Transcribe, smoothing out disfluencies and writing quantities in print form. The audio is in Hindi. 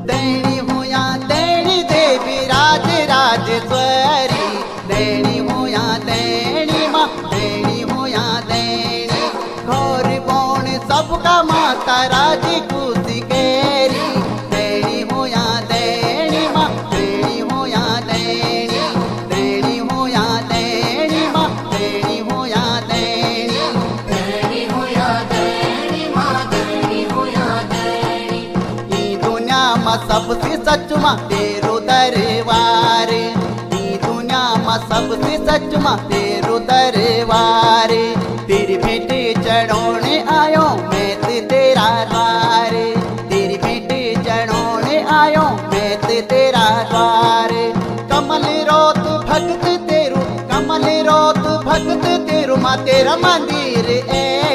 देनी हुआ देनी देवी राज राजेश्वरी, देनी हुआ देनी माँ, देनी हुआ देनी घोर बौन सबका माता राजी खुशी केरी, देनी हुआ देनी माँ, देनी हुआ देनी, देनी हुआ देनी माँ, देनी हुआ देनी, देनी हुआ देनी माँ, देनी हुआ देनी। ई दुनिया में सबसे सच माँ तेरो दरबार, ई दुनिया में सबसे सच माँ तेरो दरबार, तेरी भेंटे चढ़ोने आयो मैं ते तेरा द्वार, तेरी भेंटे चढ़ोने आयो मैं ते तेरा द्वार। कमल रोत भगत तेरू, कमल रोत भगत तेरू माँ तेरा मंदिर है